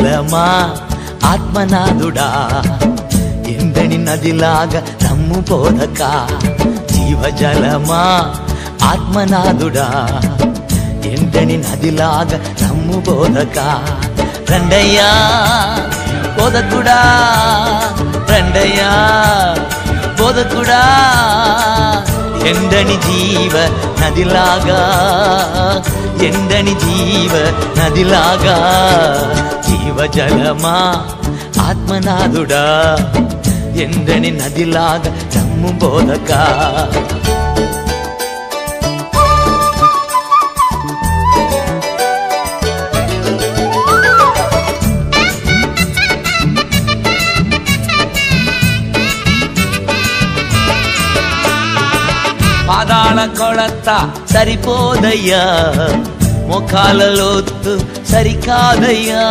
జీవజలమా ఆత్మనాథుడా ఎండని నదిలాగా నమ్ము బోధక జీవజలమా ఆత్మనాథుడా ఎండని నదిలాగా నమ్ము బోధక రండయ్యా బోధకుడా రండయ్యా బోధకుడా ఎండని జీవ నదిలాగా ఎండని జీవ నదిలాగా జీవజలమా ఆత్మనాథుడా ఎండని నదిలాగా నమ్ము బోధక పాదాల కొలత సరిపోదయ్యా ముఖాల లోతు సరికాదయ్యా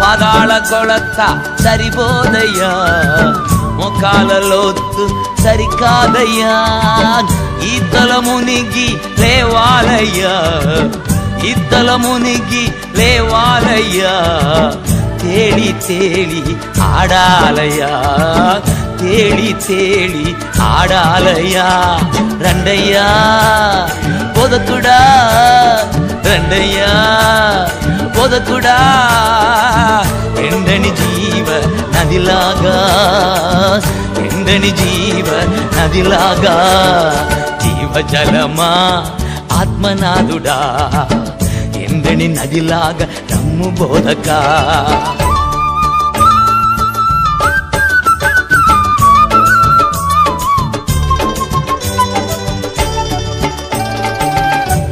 పాదాల కొలత సరిపోదయ్యా ముఖాల లోతు సరికాదయ్యా ఈతల మునిగి లేవాలయ్యా ఈతల మునిగి లేవాలయ్యా తేలి తేలి ఆడాలయ్యా తేలి తేలి ఆడాలయ్యా రండయ్యా బోధకుడా రండయ్యా బోధకుడా ఎండని జీవ నదిలాగా ఎండని జీవ నదిలాగా జీవజలమా ఆత్మనాథుడా ఎండని నదిలాగా నమ్ము బోధక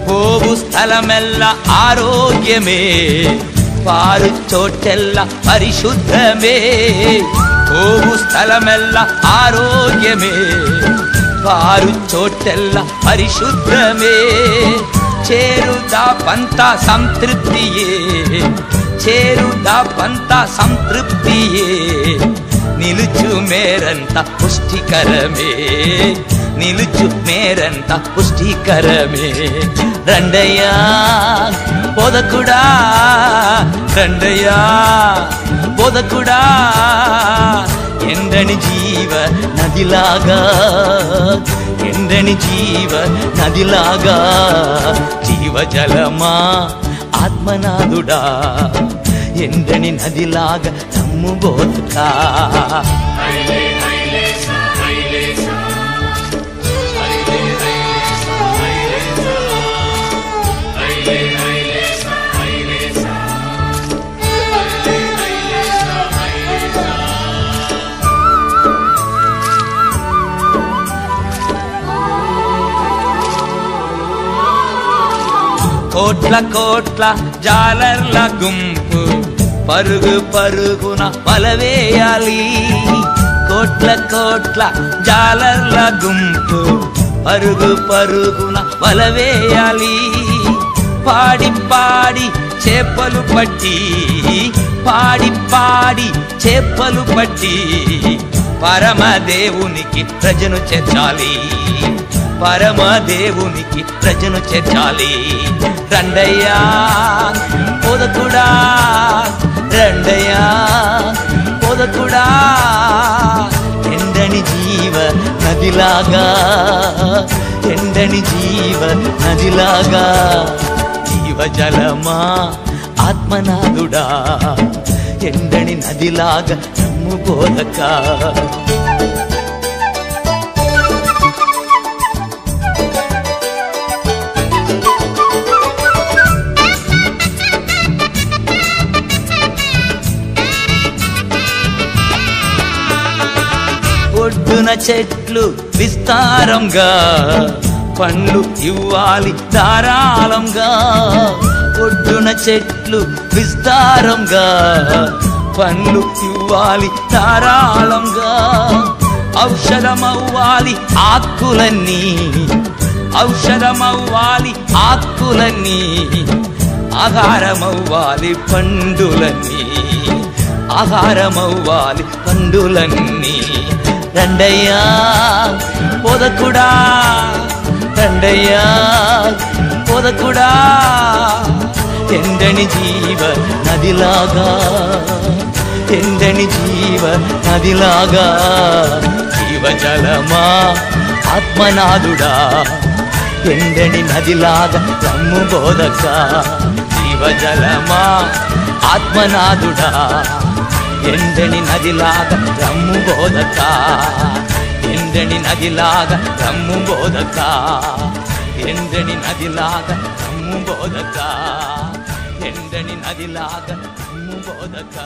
పోవు స్థలమెల్ల ఆరోగ్యమే పారు చోటెల్ల పరిశుద్ధమే పోవు స్థలమెల్ల ఆరోగ్యమే పారు చోటెల్ల పరిశుద్ధమే చేరుదా పంత సంతృప్తియే చేరుదా పంత సంతృప్తియే నిలుచు మేరంత పుష్టికరమే నిలుచు మేరంత పుష్టికరమే రండయ్యా బోధకుడా రండయ్యా బోధకుడా ఎండని జీవ నదిలాగా ఎండని జీవ నదిలాగా జీవజలమా ఆత్మనాథుడా ఎండని నదిలాగా నమ్ము బోధక కోట్ల కోట్ల జాలర్ల గుంపు పరుగు పరుగున వలవేయాలి కోట్ల కోట్ల జాలర్ల గుంపు పరుగు పరుగున వలవేయాలి పాడి పాడి చేపలు పట్టి పాడి పాడి చేపలు పట్టి పరమదేవునికి ప్రజను చేర్చాలి పరమదేవునికి ప్రజను చేర్చాలి రండయ్యా బోధకుడా రండయ్యా బోధకుడా ఎండని జీవ నదిలాగా ఎండని జీవ నదిలాగా జీవజలమా ఆత్మనాథుడా ఎండని నదిలాగా నమ్ము బోధక ఒడ్డున చెట్లు విస్తారంగా పండ్లు ఇవ్వాలి ధారాళంగా ఒడ్డున చెట్లు విస్తారంగా పండ్లు ఇవ్వాలి ధారాళంగా ఔషధమవ్వాలి ఆకులన్నీ ఔషధమవ్వాలి ఆకులన్నీ ఆహారమవ్వాలి పండులన్నీ ఆహారమవ్వాలి పండులన్నీ రండయ్యా బోధకుడా రండయ్యా బోధకుడా ఎండని జీవ నదిలాగా, ఎండని జీవ నదిలాగా, జీవజలమా ఆత్మనాథుడా, ఎండని నదిలాగా రమ్ము బోధక, జీవజలమా ఆత్మనాథుడా, ఎండని నదిలాగా రమ్ము బోధక, ఎండని నదిలాగా రమ్ము బోధక, ఎండని నదిలాగా రమ్ము బోధక, ఎండని నదిలాగా రమ్ము బోధక.